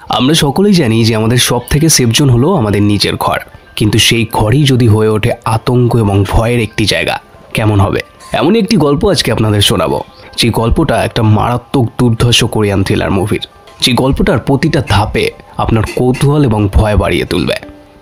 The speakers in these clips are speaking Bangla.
আমরা সকলেই জানি যে আমাদের সবথেকে সেফ জোন হলো আমাদের নিজের ঘর, কিন্তু সেই ঘরই যদি হয়ে ওঠে আতঙ্ক এবং ভয়ের একটি জায়গা, কেমন হবে? এমনই একটি গল্প আজকে আপনাদের শোনাবো, যে গল্পটা একটা মারাত্মক দুর্ধর্ষ কোরিয়ান থ্রিলার মুভির, যে গল্পটার প্রতিটা ধাপে আপনার কৌতূহল এবং ভয় বাড়িয়ে তুলবে।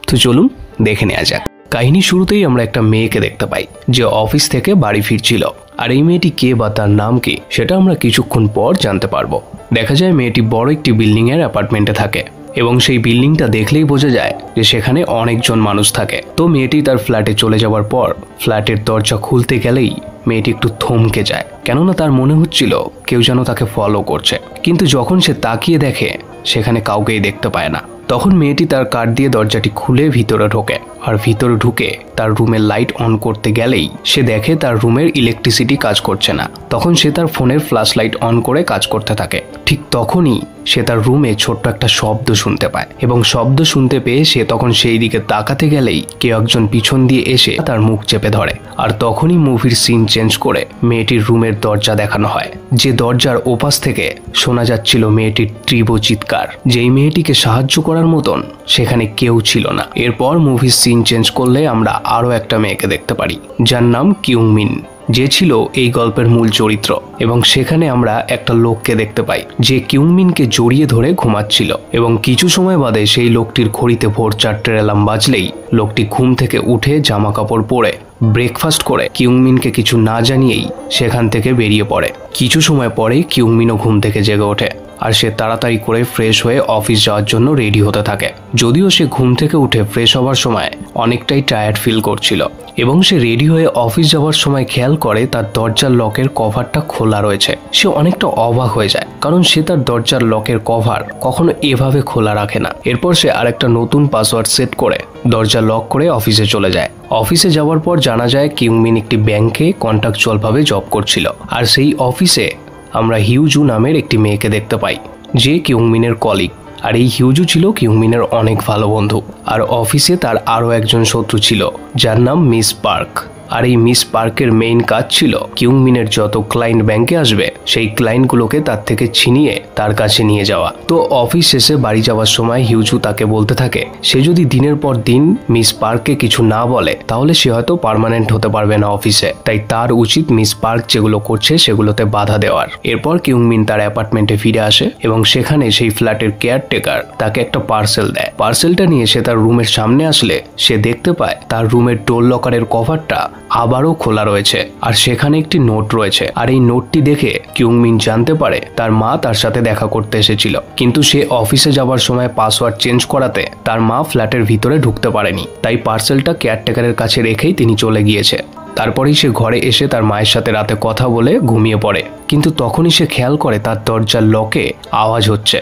তো চলুন দেখে নেওয়া যাক। কাহিনীর শুরুতেই আমরা একটা মেয়েকে দেখতে পাই যে অফিস থেকে বাড়ি ফিরছিল, আর এই মেয়েটি কে বা তার নাম কি সেটা আমরা কিছুক্ষণ পর জানতে পারবো। দেখা যায় মেয়েটি বড় একটি বিল্ডিং এর অ্যাপার্টমেন্টে থাকে এবং সেই বিল্ডিংটা দেখলেই বোঝা যায় যে সেখানে অনেকজন মানুষ থাকে। তো মেয়েটি তার ফ্ল্যাটে চলে যাওয়ার পর ফ্ল্যাটের দরজা খুলতে গেলেই মেয়েটি একটু থমকে যায়, কেননা তার মনে হচ্ছিল কেউ যেন তাকে ফলো করছে। কিন্তু যখন সে তাকিয়ে দেখে সেখানে কাউকেই দেখতে পায় না। তখন মেয়েটি তার কার্ড দিয়ে দরজাটি খুলে ভিতরে ঢোকে, আর ভিতরে ঢুকে তার রুমের লাইট অন করতে গেলেই সে দেখে তার রুমের ইলেকট্রিসিটি কাজ করছে না। তখন সে তার ফোনের ফ্ল্যাশ লাইট অন করে কাজ করতে থাকে। ঠিক তখনই সে তার রুমে ছোট্ট একটা শব্দ শুনতে পায়, এবং শব্দ শুনতে পেয়ে সে তখন সেই দিকে তাকাতে গেলেই কেউ একজন পিছন দিয়ে এসে তার মুখ চেপে ধরে। আর তখনই মুভির সিন চেঞ্জ করে মেয়েটির রুমের দরজা দেখানো হয়, যে দরজার ওপাশ থেকে শোনা যাচ্ছিল মেয়েটির তীব্র চিৎকার। যেই মেয়েটিকে সাহায্য করার মতন সেখানে কেউ ছিল না। এরপর মুভির সিন চেঞ্জ করলে আমরা আরো একটা মেয়েকে দেখতে পারি, যার নাম কিউংমিন, যে ছিল এই গল্পের মূল চরিত্র। এবং সেখানে আমরা একটা লোককে দেখতে পাই যে কিউংমিনকে জড়িয়ে ধরে ঘুমাচ্ছিল, এবং কিছু সময় বাদে সেই লোকটির ঘড়িতে ভোর 4টের অ্যালার্ম বাজলেই লোকটি ঘুম থেকে উঠে জামা কাপড় পরে ব্রেকফাস্ট করে কিউংমিনকে কিছু না জানিয়েই সেখান থেকে বেরিয়ে পড়ে। কিছু সময় পরেই কিউংমিনও ঘুম থেকে জেগে ওঠে, আর সে তাড়াতাড়ি করে ফ্রেশ হয়ে অফিস যাওয়ার জন্য রেডি হতে থাকে। যদিও সে ঘুম থেকে উঠে ফ্রেশ হওয়ার সময় অনেকটাই টায়ার্ড ফিল করছিল, এবং সে রেডি হয়ে অফিস যাওয়ার সময় খেয়াল করে তার দরজার লকের কভারটা খোলা রয়েছে। সে অনেকটা অবাক হয়ে যায়, কারণ সে তার দরজার লকের কভার কখনো এভাবে খোলা রাখে না। এরপর সে আরেকটা নতুন পাসওয়ার্ড সেট করে দরজা লক করে অফিসে চলে যায়। অফিসে যাওয়ার পর জানা যায় কিউংমিন একটি ব্যাংকে কন্ট্রাকচুয়াল ভাবে জব করছিল, আর সেই অফিসে আমরা হিউজু নামের একটি মেয়েকে দেখতে পাই, যে কিউংমিনের কলিগ। আর এই হিউজু ছিল কিউংমিনের অনেক ভালো বন্ধু, আর অফিসে তার আরো একজন শত্রু ছিল, যার নাম মিস পার্ক। আর এই মিস পার্কের মেইন কাজ ছিল কিউংমিনের যত ক্লায়েন্ট ব্যাংকে আসবে সেই ক্লায়েন্টগুলোকে তার থেকে ছিনিয়ে তার কাছে নিয়ে যাওয়া। তো অফিস শেষে বাড়ি যাওয়ার সময় হিউজু তাকে বলতে থাকে সে যদি দিনের পর দিন মিস পার্ককে কিছু না বলে তাহলে সে হয়তো পার্মানেন্ট হতে পারবে না অফিসে, তাই তার উচিত মিস পার্ক যেগুলো করছে সেগুলোতে বাধা দেওয়ার। এরপর কিউংমিন তার অ্যাপার্টমেন্টে ফিরে আসে, এবং সেখানে সেই ফ্ল্যাটের কেয়ারটেকার তাকে একটা পার্সেল দেয়। পার্সেলটা নিয়ে সে তার রুমের সামনে আসলে সে দেখতে পায় তার রুমের ডোর লকারের কভারটা আবারও খোলা রয়েছে, আর সেখানে একটি নোট রয়েছে। আর এই নোটটি দেখে কিউংমিন জানতে পারে তার মা তার সাথে দেখা করতে এসেছিল, কিন্তু সে অফিসে যাওয়ার সময় পাসওয়ার্ড চেঞ্জ করাতে তার মা ফ্ল্যাটের ভিতরে ঢুকতে পারেনি, তাই পার্সেলটা কেয়ারটেকারের কাছে রেখেই তিনি চলে গিয়েছে। তারপরেই সে ঘরে এসে তার মায়ের সাথে রাতে কথা বলে ঘুমিয়ে পড়ে, কিন্তু তখনই সে খেয়াল করে তার দরজার লকে আওয়াজ হচ্ছে,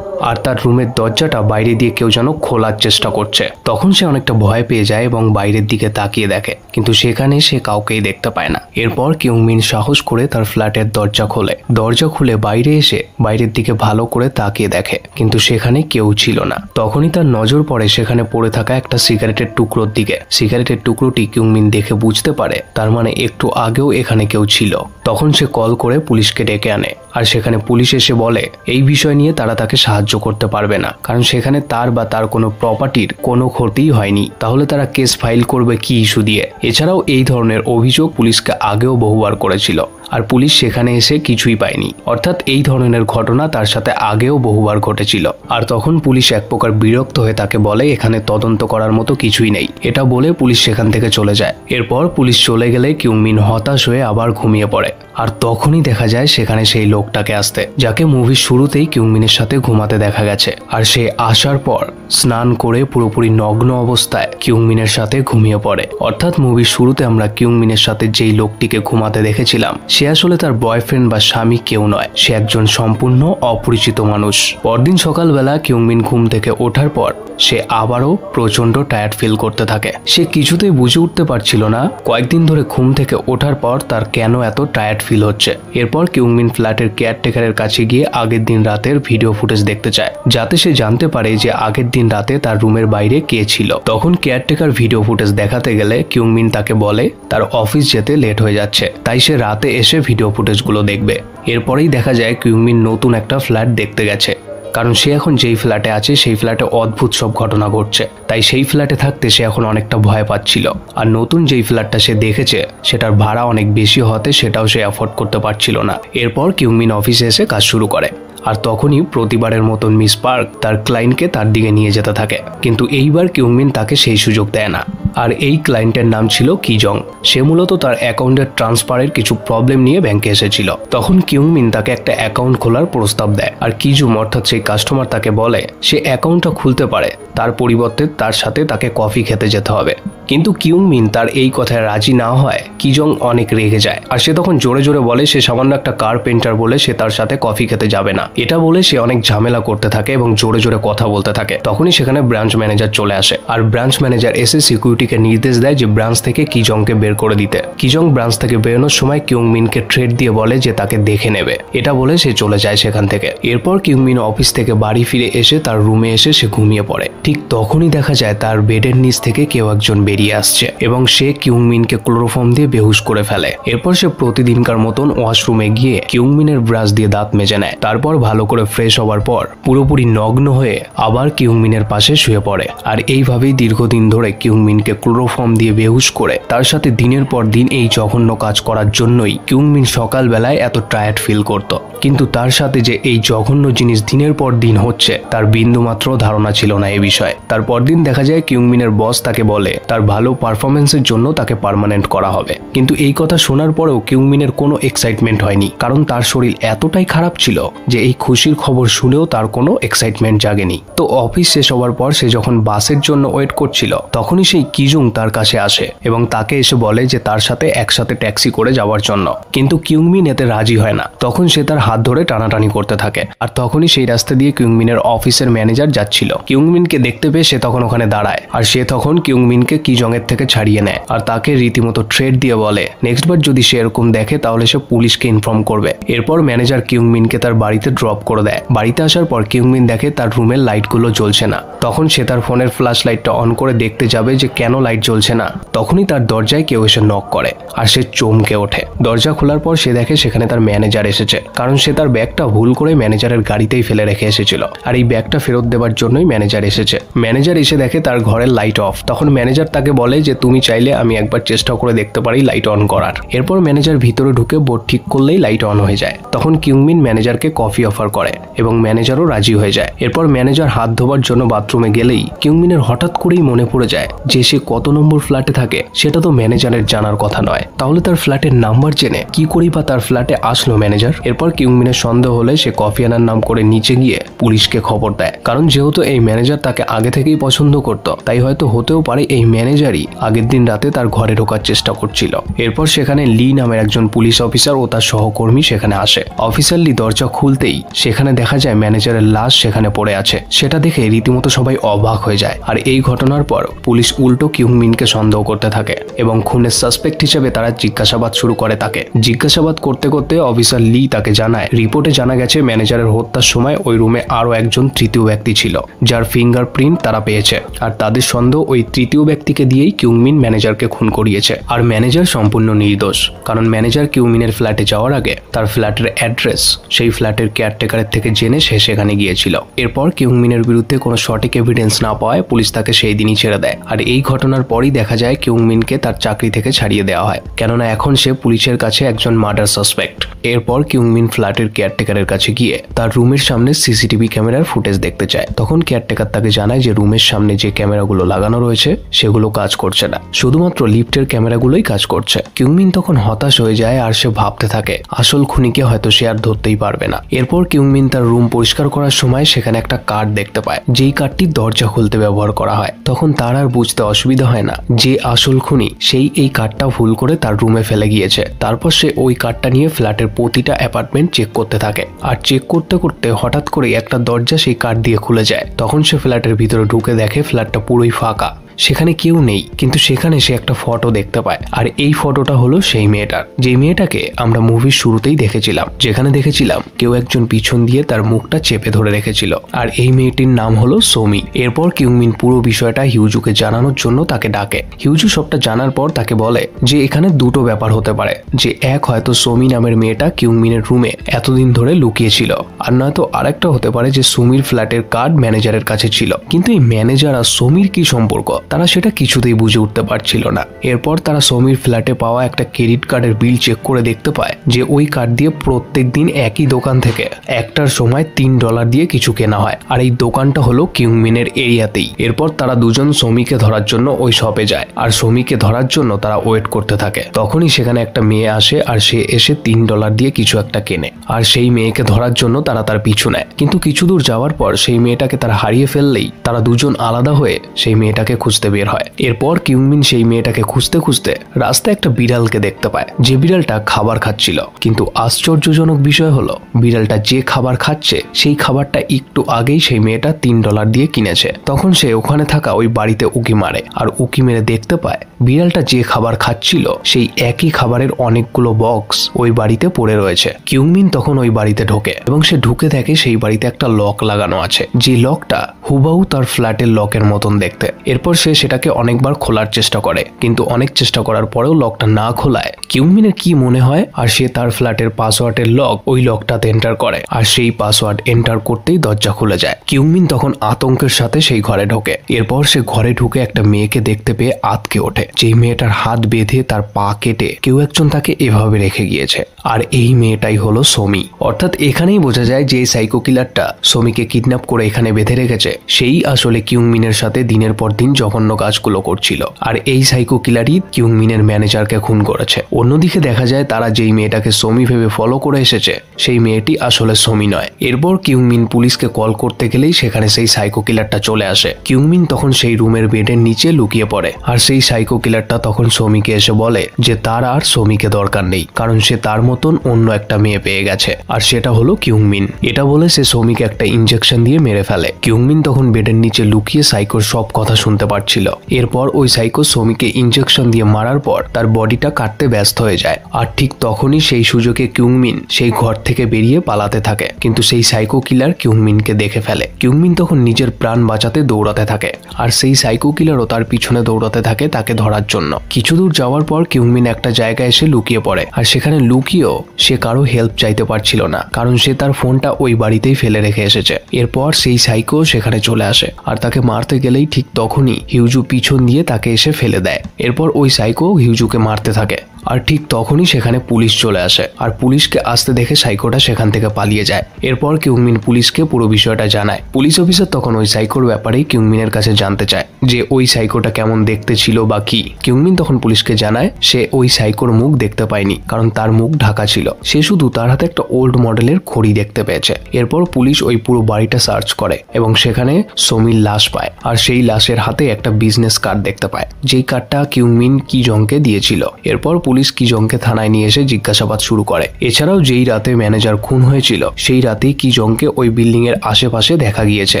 আর তার রুমের দরজাটা বাইরে দিয়ে কেউ যেন খোলার চেষ্টা করছে। তখন সে অনেকটা ভয় পেয়ে যায় এবং বাইরের দিকে তাকিয়ে দেখে, কিন্তু সেখানে সে কাউকেই দেখতে পায় না। এরপর কিউংমিন সাহস করে তার ফ্ল্যাটের দরজা খোলে। দরজা খুলে বাইরে এসে বাইরের দিকে ভালো করে তাকিয়ে দেখে, কিন্তু সেখানে কেউ ছিল না। তখনই তার নজর পড়ে সেখানে পড়ে থাকা একটা সিগারেটের টুকরোর দিকে। সিগারেটের টুকরোটি কিউংমিন দেখে বুঝতে পারে তার মানে একটু আগেও এখানে কেউ ছিল। তখন সে কল করে পুলিশকে ডেকে আনে, আর সেখানে পুলিশ এসে বলে এই বিষয় নিয়ে তারা তাকে সাহায্য করতে পারবে না, কারণ সেখানে তার বা তার কোনো প্রপার্টির কোনো ক্ষতিই হয়নি। তাহলে তারা কেস ফাইল করবে কি ইস্যু দিয়ে? এছাড়াও এই ধরনের অভিযোগ পুলিশকে আগেও বহুবার করেছিল, আর পুলিশ সেখানে এসে কিছুই পায়নি। অর্থাৎ এই ধরনের ঘটনা তার সাথে আগেও বহুবার ঘটেছিল। আর তখন পুলিশ এক প্রকার বিরক্ত হয়ে তাকে বলে এখানে তদন্ত করার মতো কিছুই নেই। এটা বলে পুলিশ সেখান থেকে চলে যায়। এরপর পুলিশ চলে গেলে কিউংমিন হতাশ হয়ে আবার ঘুমিয়ে পড়ে, আর তখনই দেখা যায় সেখানে সেই লোকটাকে আসতে, যাকে মুভির শুরুতেই কিউংমিনের সাথে ঘুমাতে দেখা গেছে। আর সে আসার পর স্নান করে পুরোপুরি নগ্ন অবস্থায় কিউংমিনের সাথে ঘুমিয়ে পড়ে। অর্থাৎ মুভির শুরুতে আমরা কিউংমিনের সাথে যেই লোকটিকে ঘুমাতে দেখেছিলাম সে আসলে তার বয়ফ্রেন্ড বা স্বামী কেউ নয়, সে একজন সম্পূর্ণ অপরিচিত মানুষ। পরদিন সকালবেলা কিউংমিন ঘুম থেকে ওঠার পর সে আবারও প্রচন্ড টায়ার্ড ফিল করতে থাকে। সে কিছুতেই বুঝে উঠতে পারছিল না কয়েকদিন ধরে ঘুম থেকে ওঠার পর তার কেন এত টায়ার্ড ফিল হচ্ছে। এরপর কিউংমিন ফ্ল্যাটের কেয়ারটেকারের কাছে গিয়ে আগের দিন রাতের ভিডিও ফুটেজ দেখতে চায়, যাতে সে জানতে পারে যে আগের দিন রাতে তার রুমের বাইরে কে ছিল। তখন কেয়ারটেকার ভিডিও ফুটেজ দেখাতে গেলে কিউংমিন তাকে বলে তার অফিস যেতে লেট হয়ে যাচ্ছে, তাই সে রাতে এসে ভিডিও ফুটেজগুলো দেখবে। এরপরেই দেখা যায় কিউংমিন নতুন একটা ফ্ল্যাট দেখতে গেছে, কারণ সে এখন যেই ফ্ল্যাটে আছে সেই ফ্ল্যাটে অদ্ভুত সব ঘটনা ঘটছে, তাই সেই ফ্ল্যাটে থাকতে সে এখন অনেকটা ভয় পাচ্ছিল। আর নতুন যেই ফ্ল্যাটটা সে দেখেছে সেটার ভাড়া অনেক বেশি হতে সেটাও সে অ্যাফোর্ড করতে পারছিল না। এরপর কিউংমিন অফিসে এসে কাজ শুরু করে, আর তখনই প্রতিবারের মতন মিস পার্ক তার ক্লায়েন্টকে তার দিকে নিয়ে যেতে থাকে, কিন্তু এইবার কিউংমিন তাকে সেই সুযোগ দেয় না। আর এই ক্লায়েন্টের নাম ছিল কিজং। সে মূলত তার অ্যাকাউন্টের ট্রান্সফারের কিছু প্রবলেম নিয়ে ব্যাংকে এসেছিল। তখন কিউংমিন তাকে একটা অ্যাকাউন্ট খোলার প্রস্তাব দেয়, আর কিজুম অর্থাৎ সেই কাস্টমার তাকে বলে সে অ্যাকাউন্টটা খুলতে পারে, তার পরিবর্তে তার সাথে তাকে কফি খেতে যেতে হবে। কিন্তু কিউংমিন তার এই কথায় রাজি না হয় কিজং অনেক রেগে যায়, আর সে তখন জোরে জোরে বলে সে সামান্য একটা কার্পেন্টার বলে সে তার সাথে কফি খেতে যাবে না। এটা বলে সে অনেক ঝামেলা করতে থাকে এবং জোরে জোরে কথা বলতে থাকে। তখনই সেখানে ব্রাঞ্চ ম্যানেজার চলে আসে, আর ব্রাঞ্চ ম্যানেজার এসে সিকিউরিটিকে নির্দেশ দেয় যে ব্রাঞ্চ থেকে কিজংকে বের করে দিতে। কিজং ব্রাঞ্চ থেকে বেরোনোর সময় কিউংমিনকে থ্রেট দিয়ে বলে যে তাকে দেখে নেবে। এটা বলে সে চলে যায় সেখান থেকে। এরপর কিউংমিন অফিস থেকে বাড়ি ফিরে এসে তার রুমে এসে সে ঘুমিয়ে পড়ে। ঠিক তখনই দেখা যায় তার বেডের নিচ থেকে কেউ একজন বেরিয়ে আসছে এবং সে কিউংমিনকে ক্লোরোফর্ম দিয়ে বেহুশ করে ফেলে। এরপর সে প্রতিদিনকার মতন ওয়াশরুমে গিয়ে কিউংমিনের ব্রাশ দিয়ে দাঁত মেজে নেয়। তারপর ভালো করে ফ্রেশ হওয়ার পর পুরোপুরি নগ্ন হয়ে আবার কিউংমিনের পাশে শুয়ে পড়ে। আর এইভাবেই দীর্ঘদিন ধরে কিউংমিনকে ক্লোরোফর্ম দিয়ে বেহুশ করে তার সাথে দিনের পর দিন এই জঘন্য কাজ করার জন্যই কিউংমিন সকালবেলায় এত টায়ার্ড ফিল করত। কিন্তু তার সাথে যে এই জঘন্য জিনিস দিনের পর দিন হচ্ছে তার বিন্দুমাত্র ধারণা ছিল না এই বিষয়ে। তারপর দিন দেখা যায় কিউংমিনের বস তাকে বলে তার ভালো পারফরমেন্সের জন্য তাকে পার্মানেন্ট করা হবে। কিন্তু এই কথা শোনার পরেও কিউংমিনের কোনো এক্সাইটমেন্ট হয়নি, কারণ তার শরীর এতটাই খারাপ ছিল যে এই খুশির খবর শুনেও তার কোনো এক্সাইটমেন্ট জাগেনি। তো অফিস শেষ হওয়ার পর সে যখন বাসের জন্য ওয়েট করছিল তখনই সেই কিজুং তার কাছে আসে এবং তাকে এসে বলে যে তার সাথে একসাথে ট্যাক্সি করে যাওয়ার জন্য। কিন্তু কিউংমিন এতে রাজি হয় না। তখন সে তার হাত ধরে টানাটানি করতে থাকে, আর তখনই সেই রাস্তা দিয়ে কিউংমিনের অফিসের ম্যানেজার যাচ্ছিল। কিউংমিনকে দেখতে পেয়ে সে তখন ওখানে দাঁড়ায়, আর সে তখন কিউংমিনকে কিজং এর থেকে ছাড়িয়ে নেয় আর তাকে রীতিমতো থ্রেট দিয়ে বলে নেক্সট বার যদি সে এরকম দেখে তাহলে সে পুলিশকে ইনফর্ম করবে। এরপর ম্যানেজার কিউংমিনকে তার বাড়িতে ড্রপ করে দেয়। বাড়িতে আসার পর কিউংমিন দেখে তার রুমের লাইটগুলো জ্বলছে না। তখন সে তার ফোনের ফ্ল্যাশ লাইটটা অন করে দেখতে যাবে যে কেন লাইট জ্বলছে না। তখনই তার দরজায় কেউ এসে নক করে, আর সে চমকে ওঠে। দরজা খোলার পর সে দেখে সেখানে তার ম্যানেজার এসেছে, কারণ সে তার ব্যাগটা ভুল করে ম্যানেজারের গাড়িতেই ফেলে রেখে এসেছিল, আর এই ব্যাগটা ফেরত দেওয়ার জন্যই ম্যানেজার এসেছে। ম্যানেজার এসে দেখে তার ঘরের লাইট অফ। তখন ম্যানেজার তাকে বলে যে তুমি চাইলে আমি একবার চেষ্টা করে দেখতে পারি লাইট অন করার। এরপর ম্যানেজার ভিতরে ঢুকে বোর্ড ঠিক করলেই লাইট অন হয়ে যায়। তখন কিউংমিন ম্যানেজারকে কফি অফার করে এবং ম্যানেজারও রাজি হয়ে যায়। এরপর ম্যানেজার হাত ধোবার জন্য বাথরুমে গেলেই কিউংমিনের হঠাৎ করেই মনে পড়ে যায় যে সে কত নম্বর ফ্ল্যাটে থাকে সেটা তো ম্যানেজারের জানার কথা নয়। তাহলে তার ফ্ল্যাটের নাম্বার জেনে কি করেই বা তার ফ্ল্যাটে আসলো ম্যানেজার? এরপর কিউংমিনের সন্দেহ হলে সে কফি আনার নাম করে নিচে গিয়ে পুলিশকে খবর দেয়, কারণ যেহেতু এই ম্যানেজার তাকে আগে থেকেই পছন্দ করত তাই হয়তো হতেও পারে এই ম্যানেজারই আগের দিন রাতে তার ঘরে ঢোকার চেষ্টা করছিল। এরপর সেখানে লি নামের একজন পুলিশ অফিসার ও তার সহকর্মী সেখানে আসে। অফিসার লি দরজা খুলতেই সেখানে দেখা যায় ম্যানেজারের লাশ সেখানে পড়ে আছে। সেটা দেখে রীতিমতো সবাই অবাক হয়ে যায়। আর এই ঘটনার পর পুলিশ উল্টো কিউংমিনকে সন্দেহ করতে থাকে এবং খুনের সাসপেক্ট হিসেবে তারা জিজ্ঞাসাবাদ শুরু করে তাকে। জিজ্ঞাসাবাদ করতে করতে অফিসার লি তাকে জানায় রিপোর্টে জানা গেছে ম্যানেজারের হত্যার সময় ওই রুমে আরো একজন তৃতীয় ব্যক্তি ছিল যার ফিঙ্গারপ্রিন্ট তারা পেয়েছে, আর তাদের সন্দেহ ওই তৃতীয় ব্যক্তিকে দিয়েই কিউংমিন ম্যানেজারকে খুন করিয়েছে। আর ম্যানেজার সম্পূর্ণ নির্দোষ, কারণ ম্যানেজার কিউংমিনের ফ্ল্যাটে যাওয়ার আগে তার ফ্ল্যাটের অ্যাড্রেস সেই ফ্ল্যাটের কেয়ারটেকারের থেকে জেনে সে সেখানে গিয়েছিল। এরপর কিউংমিনের বিরুদ্ধে কোনো সঠিক এভিডেন্স না পাওয়ায় পুলিশ তাকে সেই দিনই ছেড়ে দেয়। আর এই ঘটনার পরই দেখা যায় কিউংমিনকে তার চাকরি থেকে ছাড়িয়ে দেওয়া হয়, কেননা এখন সে পুলিশের কাছে একজন মার্ডার সাসপেক্ট। এরপর কিউংমিন ফ্ল্যাটের কেয়ারটেকারের কাছে গিয়ে তার রুমের সামনে সিসিটিভি ক্যামেরার ফুটেজ দেখতে চায়। তখন কেয়ারটেকার তাকে জানায় যে রুমের সামনে যে ক্যামেরাগুলো লাগানো রয়েছে সেগুলো কাজ করছে না, শুধুমাত্র লিফটের ক্যামেরাগুলোই কাজ করছে। কিউংমিন তখন হতাশ হয়ে যায় আর সে ভাবতে থাকে আসল খুনিকে হয়তো সে আর ধরতেই পারবে না। এরপর কিউংমিন তার রুম পরিষ্কার করার সময় সেখানে একটা কার্ড দেখতে পায়, যেই কার্ডটি দরজা খুলতে ব্যবহার করা হয়। তখন তার আর বুঝতে অসুবিধা হয় না যে আসল খুনি সেই এই কার্ডটা ভুল করে তার রুমে ফেলে গিয়েছে। তারপর সে ওই কার্ডটা নিয়ে ফ্ল্যাটের প্রতিটা অ্যাপার্টমেন্ট চেক করতে থাকে, আর চেক করতে করতে হঠাৎ করে একটা দরজা সেই কার্ড দিয়ে খুলে যায়। তখন সে ফ্ল্যাটের ভিতরে ঢুকে দেখে ফ্ল্যাটটা পুরোই ফাঁকা। সেখানে কেউ নেই, কিন্তু সেখানে সে একটা ফটো দেখতে পায়। আর এই ফটোটা হলো সেই মেয়েটার, যে মেয়েটাকে আমরা মুভির শুরুতেই দেখেছিলাম, যেখানে দেখেছিলাম কেউ একজন পিছন দিয়ে তার মুখটা চেপে ধরে রেখেছিল। আর এই মেয়েটির নাম হলো সোমি। এরপর কিউংমিন পুরো বিষয়টা হিউজুকে জানানোর জন্য তাকে ডাকে। হিউজু সবটা জানার পর তাকে বলে যে এখানে দুটো ব্যাপার হতে পারে, যে এক হয়তো সোমি নামের মেয়েটা কিউংমিনের রুমে এতদিন ধরে লুকিয়েছিল, আর নয়তো আরেকটা হতে পারে যে সুমির ফ্ল্যাটের কার্ড ম্যানেজারের কাছে ছিল। কিন্তু এই ম্যানেজার আর সোমির কি সম্পর্ক, তারা সেটা কিছুতেই বুঝে উঠতে পারছিল না। এরপর তারা সোমির ফ্ল্যাটে পাওয়া একটা ক্রেডিট কার্ডের বিল চেক করে দেখতে পায় যে ওই কার্ড দিয়ে প্রত্যেক দিন একই দোকান থেকে একটার সময় $3 দিয়ে কিছু কেনা হয়, আর এই দোকানটা হলো কিউংমিনের এরিয়াতেই। এরপর তারা দুজন সোমিকে ধরার জন্য ওই শপে যায়, আর সোমিকে ধরার জন্য তারা ওয়েট করতে থাকে। তখনই সেখানে একটা মেয়ে আসে, আর সে এসে $3 দিয়ে কিছু একটা কেনে, আর সেই মেয়েকে ধরার জন্য তারা তার পিছু নেয়। কিন্তু কিছু দূর যাওয়ার পর সেই মেয়েটাকে তারা হারিয়ে ফেললেই তারা দুজন আলাদা হয়ে সেই মেয়েটাকে খুঁজতে বের হয়। এরপর কিউংমিন সেই মেয়েটাকে খুঁজতে খুঁজতে রাস্তায় একটা বিড়ালকে দেখতে পায়, যে বিড়ালটা খাবার খাচ্ছিল। কিন্তু আশ্চর্যজনক বিষয় হলো বিড়ালটা যে খাবার খাচ্ছে সেই খাবারটা একটু আগেই সেই মেয়েটা $3 দিয়ে কিনেছে। তখন সে ওখানে থাকা ওই বাড়িতে উকি মারে, আর উকি মেরে দেখতে পায় বিড়ালটা যে খাবার খাচ্ছিল সেই একই খাবারের অনেকগুলো বক্স ওই বাড়িতে পড়ে রয়েছে। কিউংমিন তখন ওই বাড়িতে ঢোকে এবং সে ঢুকে দেখে সেই বাড়িতে একটা লক লাগানো আছে, যে লকটা হুবাহু তার ফ্ল্যাটের লকের মতন দেখতে। এরপর সে সেটাকে অনেকবার খোলার চেষ্টা করে, কিন্তু অনেক চেষ্টা করার পরেও লকটা না খোলায় কিউংমিনের কি মনে হয়, আর সে তার ফ্ল্যাটের পাসওয়ার্ডের লক ওই লকটাতে এন্টার করে, আর সেই পাসওয়ার্ড এন্টার করতেই দরজা খুলে যায়। কিউংমিন তখন আতঙ্কের সাথে সেই ঘরে ঢোকে। এরপর সে ঘরে ঢুকে একটা মেয়েকে দেখতে পেয়ে আঁতকে ওঠে, যেই মেয়েটার হাত বেঁধে তার পা কেটে কেউ একজন তাকে এভাবে রেখে গিয়েছে। আর এই মেয়েটাই হলো সোমি। অর্থাৎ এখানেই বোঝা যায় যে সাইকো কিলারটা সোমিকে কিডন্যাপ করে এখানে বেঁধে রেখেছে সেই আসলে কিউংমিনের সাথে দিনের পর দিন জঘন্য কাজগুলো করছিল, আর এই সাইকো কিলারই কিউংমিনের ম্যানেজারকে খুন করেছে। অন্যদিকে দেখা যায় তারা যেই মেয়েটাকে সোমি ভেবে ফলো করে এসেছে সেই মেয়েটি আসলে সোমি নয়। এরপর কিউংমিন পুলিশকে কল করতে গেলেই সেখানে সেই সাইকো কিলারটা চলে আসে। কিউংমিন তখন সেই রুমের বেডের নিচে লুকিয়ে পড়ে, আর সেই সাইকো কিলারটা তখন সোমিকে এসে বলে যে তার আর সোমিকে দরকার নেই, কারণ সে তার মতন অন্য একটা মেয়ে পেয়ে গেছে, আর সেটা হলো কিউংমিন। এটা বলে সে সোমিকে একটা ইনজেকশন দিয়ে মেরে ফেলে। কিউংমিন তখন বেডের নিচে লুকিয়ে সাইকোর সব কথা শুনতে পারছিল। এরপর ওই সাইকো সোমিকে ইনজেকশন দিয়ে মারার পর তার বডিটা কাটতে ব্যস্ত হয়ে যায়, আর ঠিক তখনই সেই সুযোগে কিউংমিন সেই ঘর থেকে বেরিয়ে পালাতে থাকে। কিন্তু সেই সাইকো কিলার কিউংমিনকে দেখে ফেলে। কিউংমিন তখন নিজের প্রাণ বাঁচাতে দৌড়াতে থাকে, আর সেই সাইকো কিলারও তার পিছনে দৌড়াতে থাকে তাকে ধরার জন্য। কিছু দূর যাওয়ার পর কিউংমিন একটা জায়গায় এসে লুকিয়ে পড়ে, আর সেখানে লুকিয়েও সে কারো হেল্প চাইতে পারছিল না, কারণ সে তার ফোনটা ওই বাড়িতেই ফেলে রেখে এসেছে। এরপর সেই সাইকো সেখানে চলে আসে, আর তাকে মারতে গেলেই ঠিক তখনই হিউজু পিছন দিয়ে তাকে এসে ফেলে দেয়। এরপর ওই সাইকো হিউজুকে মারতে থাকে, আর ঠিক তখনই সেখানে পুলিশ চলে আসে, আর পুলিশকে আসতে দেখে সাইকোটা সেখান থেকে পালিয়ে যায়। এরপর কিউংমিন পুলিশকে পুরো বিষয়টা জানায়। পুলিশ অফিসার তখন ওই সাইকোর ব্যাপারেই কিউংমিনের কাছে জানতে চায় যে ওই সাইকোটা কেমন দেখতে ছিল বা কি। কিউংমিন তখন পুলিশকে জানায় সে ওই সাইকোর মুখ দেখতে পায়নি, কারণ তার মুখ ঢাকা ছিল। সে শুধু তার হাতে একটা ওল্ড মডেলের ঘড়ি দেখতে পেয়েছে। এরপর পুলিশ ওই পুরো বাড়িটা সার্চ করে এবং সেখানে সোমির লাশ পায়, আর সেই লাশের হাতে একটা বিজনেস কার্ড দেখতে পায়, যেই কার্ডটা কিউংমিন কিজংকে দিয়েছিল। এরপর পুলিশ কিজংকে থানায় নিয়ে এসে জিজ্ঞাসাবাদ শুরু করে। এছাড়াও যেই রাতে ম্যানেজার খুন হয়েছিল সেই রাতেই কিজংকে ওই বিল্ডিং এর আশেপাশে দেখা গিয়েছে।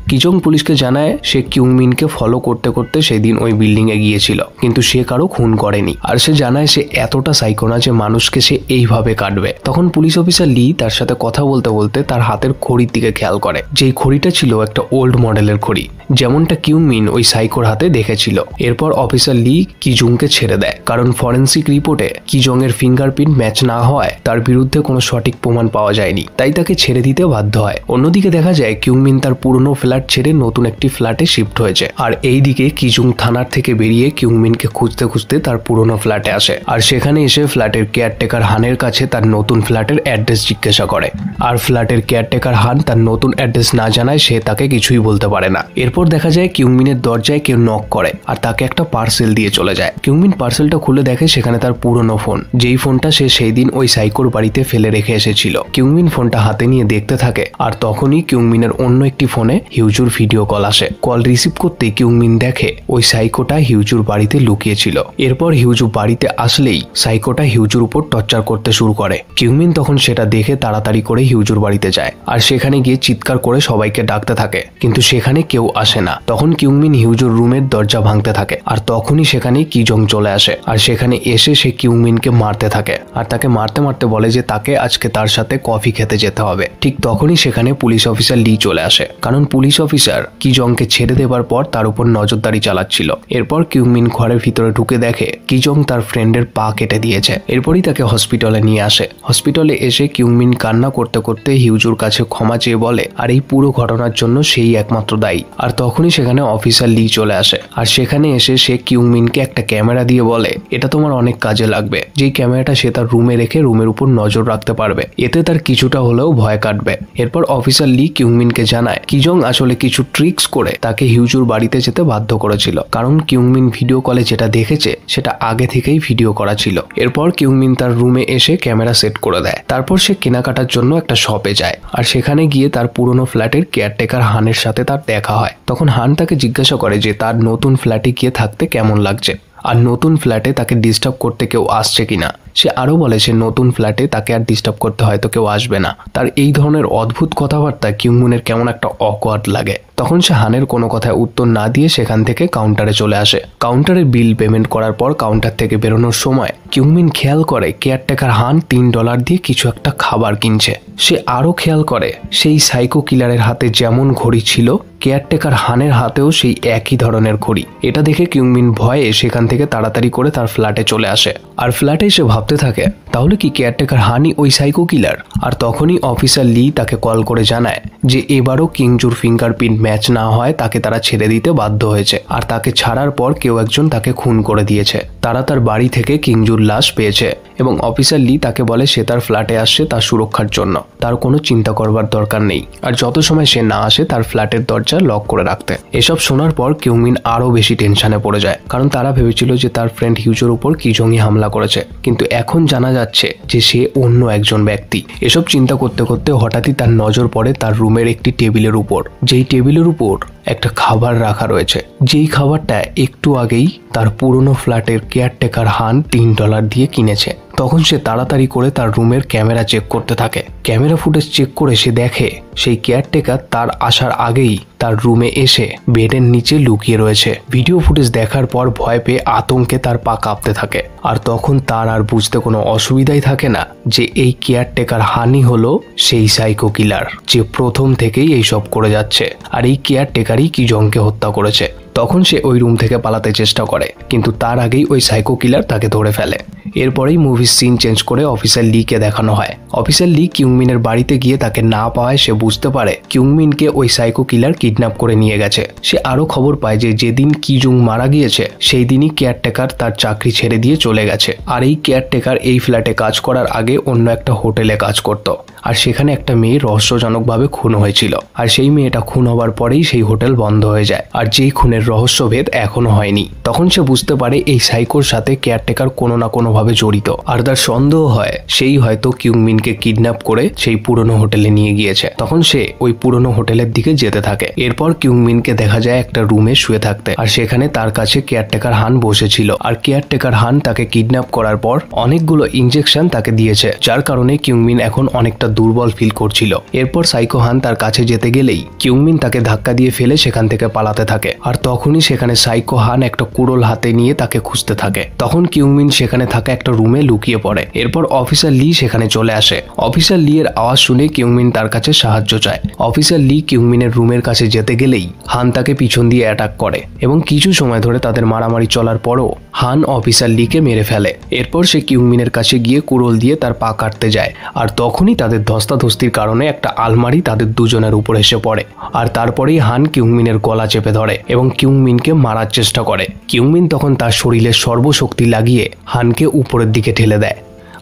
কিজং পুলিশকে জানায় সে কিউংমিনকে ফলো করতে করতে সেদিন ওই বিল্ডিং এ গিয়েছিল, কিন্তু সে কারো খুন করেনি। আর সে জানায় সে এতটা সাইকো না যে মানুষকে সে এইভাবে কাটবে। তখন পুলিশ অফিসার লি তার সাথে কথা বলতে বলতে তার হাতের ঘড়ির দিকে খেয়াল করে, যেই ঘড়িটা ছিল একটা ওল্ড মডেলের ঘড়ি, যেমনটা কিউংমিন ওই সাইকোর হাতে দেখেছিল। এরপর অফিসার লি কিজংকে ছেড়ে দেয়, কারণ ফরেন্সিক রিপোর্টে কিজং এর ফিঙ্গারপ্রিন্ট ম্যাচ না হওয়ায় তার বিরুদ্ধে কোনো সঠিক প্রমাণ পাওয়া যায়নি, তাই তাকে ছেড়ে দিতে বাধ্য হয়। অন্যদিকে দেখা যায় কিউংমিন তার পুরনো ফ্ল্যাট ছেড়ে নতুন একটি ফ্ল্যাটে শিফট হয়েছে, আর এইদিকে কিজং থানার থেকে বেরিয়ে কিউংমিনকে খুঁজতে খুঁজতে তার পুরনো ফ্ল্যাটে আসে, আর সেখানে এসে ফ্ল্যাটের কেয়ারটেকার হানের কাছে তার নতুন ফ্ল্যাটের অ্যাড্রেস জিজ্ঞাসা করে। আর ফ্ল্যাটের কেয়ারটেকার হান তার নতুন অ্যাড্রেস না জানায় সে তাকে কিছুই বলতে পারে না। এরপর দেখা যায় কিউংমিনের দরজায় কেউ নক করে, আর তাকে একটা পার্সেল দিয়ে চলে যায়। কিউংমিন পার্সেলটা খুলে দেখে সেখানে তার পুরনো ফোন, যেই ফোনটা সে সেই দিন ওই সাইকোর বাড়িতে ফেলে রেখে এসেছিল। কিউংমিন ফোনটা হাতে নিয়ে দেখতে থাকে আর তখনই কিউংমিনের অন্য একটি ফোনে হিউজুর ভিডিও কল আসে। কল রিসিভ করতে কিউংমিন দেখে ওই সাইকোটা হিউজুর বাড়িতে লুকিয়েছিল। এরপর হিউজু বাড়িতে আসলেই সাইকোটা হিউজুর উপর টর্চার করতে শুরু করে। কিউংমিন তখন সেটা দেখে তাড়াতাড়ি করে হিউজুর বাড়িতে যায় আর সেখানে গিয়ে চিৎকার করে সবাইকে ডাকতে থাকে, কিন্তু সেখানে কেউ আসে না। তখন কিউংমিন হিউজুর রুমের দরজা ভাঙতে থাকে আর তখনই সেখানে কিজং চলে আসে আর সেখানে এসে সে কিউংমিনকে মারতে থাকে আর তাকে মারতে মারতে বলে যে তাকে আজকে তার সাথে কফি খেতে যেতে হবে। ঠিক তখনই সেখানে পুলিশ অফিসার লি চলে আসে, কারণ পুলিশ অফিসার কিজংকে ছেড়ে দেবার পর তার উপর নজরদারি চালাচ্ছিল। এরপর কিউংমিন ঘরের ভিতরে ঢুকে দেখে কিজং তার ফ্রেন্ডের পা কেটে দিয়েছে। এরপরই তাকে হসপিটালে নিয়ে আসে। হসপিটালে এসে কিউংমিন কান্না করতে করতে হিউজুর কাছে ক্ষমা চেয়ে বলে আর এই পুরো ঘটনার জন্য সেই একমাত্র দায়ী। আর তখনই সেখানে অফিসার লি চলে আসে আর সেখানে এসে সে কিউংমিনকে একটা ক্যামেরা দিয়ে বলে এটা তোমার অনেক কাজে লাগবে, যেই ক্যামেরাটা সে তার রুমে রেখে রুমের উপর নজর রাখতে পারবে, এতে তার কিছুটা হলেও ভয় কাটবে। এরপর অফিসার লি কিউংমিনকে জানায় কিজং আসলে কিছু ট্রিক্স করে তাকে হিউজুর বাড়িতে যেতে বাধ্য করেছিল, কারণ কিউংমিন ভিডিও কলে যেটা দেখেছে সেটা আগে থেকেই ভিডিও করা ছিল। এরপর কিউংমিন তার রুমে এসে ক্যামেরা সেট করে দেয়। তারপর সে কেনাকাটার জন্য একটা শপে যায় আর সেখানে গিয়ে তার পুরনো ফ্ল্যাটের কেয়ারটেকার হানের সাথে তার দেখা হয়। তখন হান তাকে জিজ্ঞাসা করে যে তার নতুন ফ্ল্যাটে গিয়ে থাকতে কেমন লাগছে আর নতুন ফ্ল্যাটে তাকে ডিস্টার্ব করতে কেউ আসছে কিনা। সে আরো বলে সে নতুন ফ্ল্যাটে তাকে আর ডিস্টার্ব করতে হয়তো কেউ আসবে না। তার এই ধরনের অদ্ভুত কথাবার্তা কিউংমিনের কেমন একটা অকওয়ার্ড লাগে। তখন সে হানের কোনো কথায় উত্তর না দিয়ে সেখান থেকে কাউন্টারে চলে আসে। কাউন্টারে বিল পেমেন্ট করার পর কাউন্টার থেকে বেরোনোর সময় কিউংমিন খেয়াল করে কেয়ারটেকার হান $3 দিয়ে কিছু একটা খাবার কিনছে। সে আরো খেয়াল করে সেই সাইকো কিলারের হাতে যেমন ঘড়ি ছিল কেয়ারটেকার হানের হাতেও সেই একই ধরনের ঘড়ি। এটা দেখে কিউংমিন ভয়ে সেখান থেকে তাড়াতাড়ি করে তার ফ্ল্যাটে চলে আসে আর ফ্ল্যাটে এসে ভাবতে থাকে তাহলে কি কেয়ারটেকার হানই ওই সাইকো কিলার। আর তখনই অফিসার লি তাকে কল করে জানায় যে এবারও কিংজুর ফিঙ্গারপ্রিন্ট ম্যাচ না হয় তাকে তারা ছেড়ে দিতে বাধ্য হয়েছে আর তাকে ছাড়ার পর কেউ একজন তাকে খুন করে দিয়েছে। তারা তার বাড়ি থেকে কিংজুর লাশ পেয়েছে এবং অফিসার লি তাকে বলে সে তার ফ্ল্যাটে আসছে তার সুরক্ষার জন্য, তার কোনো চিন্তা করবার দরকার নেই আর যত সময় সে না আসে তার ফ্ল্যাটের দরজা লক করে রাখতে। এসব শোনার পর কিউংমিন আরো বেশি টেনশনে পড়ে যায়, কারণ তারা ভেবেছিল যে তার ফ্রেন্ড হিউজুর উপর কিজংই হামলা করেছে, কিন্তু এখন জানা যাচ্ছে যে সে অন্য একজন ব্যক্তি। এসব চিন্তা করতে করতে হঠাৎই তার নজর পড়ে তার রুমের একটি টেবিলের উপর, যেই টেবিলের উপর একটা খাবার রাখা রয়েছে, যেই খাবারটা একটু আগেই তার পুরনো ফ্ল্যাটের কেয়ারটেকার হান $3 দিয়ে কিনেছে। তখন সে তাড়াতাড়ি করে তার রুমের ক্যামেরা চেক করতে থাকে। ক্যামেরা ফুটেজ চেক করে সে দেখে সেই কেয়ারটেকার তার আসার আগেই তার রুমে এসে বেডের নিচে লুকিয়ে রয়েছে। ভিডিও ফুটেজ দেখার পর ভয় পেয়ে আতঙ্কে তার পা কাঁপতে থাকে আর তখন তার আর বুঝতে কোনো অসুবিধাই থাকে না যে এই কেয়ারটেকার হানি হলো সেই সাইকো কিলার যে প্রথম থেকেই এইসব করে যাচ্ছে আর এই কেয়ারটেকারই কিজংকে হত্যা করেছে। তখন সে ওই রুম থেকে পালাতে চেষ্টা করে, কিন্তু তার আগেই ওই সাইকো কিলার তাকে ধরে ফেলে। এরপরেই মুভির সিন চেঞ্জ করে অফিসার লিকে দেখানো হয়। অফিসার লি কিউংমিনের বাড়িতে গিয়ে তাকে না পাওয়ায় সে বুঝতে পারে কিউংমিনকে ওই সাইকো কিলার কিডন্যাপ করে নিয়ে গেছে। সে আরো খবর পায় যে যেদিন কিজুং মারা গিয়েছে সেই দিনই কেয়ারটেকার তার চাকরি ছেড়ে দিয়ে চলে গেছে আর এই কেয়ারটেকার এই ফ্ল্যাটে কাজ করার আগে অন্য একটা হোটেলে কাজ করত আর সেখানে একটা মেয়ে রহস্যজনকভাবে খুন হয়েছিল আর সেই মেয়েটা খুন হবার পরেই সেই হোটেল বন্ধ হয়ে যায় আর যেই খুনের রহস্যভেদ এখনো হয়নি। তখন সে বুঝতে পারে এই সাইকোর সাথে কেয়ারটেকার কোনো না কোনো ভাবে জড়িত আর তার সন্দেহ হয় সেই হয়তো কিউংমিনকে কিডন্যাপ করে সেই পুরনো হোটেলে নিয়ে গিয়েছে। তখন সে ওই পুরনো হোটেলের দিকে যেতে থাকে। এরপর কিউংমিনকে দেখা যায় একটা রুমে শুয়ে থাকতে আর সেখানে তার কাছে কেয়ারটেকার হান বসেছিল আর কেয়ারটেকার হান তাকে কিডন্যাপ করার পর অনেকগুলো ইনজেকশন তাকে দিয়েছে, যার কারণে কিউংমিন এখন অনেকটা দুর্বল ফিল করছিল। এরপর সাইকো হান তার কাছে যেতে গেলেই কিউংমিন তাকে ধাক্কা দিয়ে ফেলে সেখান থেকে পালাতে থাকে আর তখনই সেখানে সাইকো হান একটা কুড়োল হাতে নিয়ে তাকে খুঁজতে থাকে। তখন কিউংমিন সেখানে থাকা একটা রুমে লুকিয়ে পড়ে। এরপর অফিসার লি সেখানে চলে আসে। অফিসার লি এর আওয়াজ শুনে কিউংমিন তার কাছে সাহায্য চায়। অফিসার লি কিউংমিনের রুমের কাছে যেতে গেলেই হান তাকে পিছন দিয়ে অ্যাটাক করে এবং কিছু সময় ধরে তাদের মারামারি চলার পরও হান অফিসার লিকে মেরে ফেলে। এরপর সে কিউংমিনের কাছে গিয়ে কুড়োল দিয়ে তার পা কাটতে যায় আর তখনই তাদের ধস্তাধস্তির কারণে একটা আলমারি তাদের দুজনের উপর এসে পড়ে আর তারপরেই হান কিউংমিনের গলা চেপে ধরে এবং কিউংমিনকে মারার চেষ্টা করে। কিউংমিন তখন তার শরীরের সর্বশক্তি লাগিয়ে হানকে উপরের দিকে ঠেলে দেয়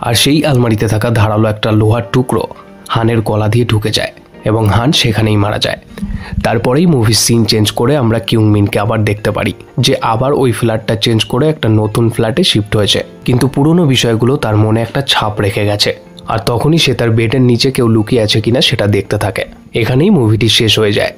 আর সেই আলমারিতে থাকা ধারালো একটা লোহার টুকরো হানের গলা দিয়ে ঢুকে যায় এবং হান সেখানেই মারা যায়। তারপরেই মুভির সিন চেঞ্জ করে আমরা কিউংমিনকে আবার দেখতে পারি যে আবার ওই ফ্ল্যাটটা চেঞ্জ করে একটা নতুন ফ্ল্যাটে শিফট হয়েছে, কিন্তু পুরনো বিষয়গুলো তার মনে একটা ছাপ রেখে গেছে। আর তখনই সে তার বেডের নিচে কেউ লুকিয়ে আছে কিনা সেটা দেখতে থাকে। এখানেই মুভিটি শেষ হয়ে যায়।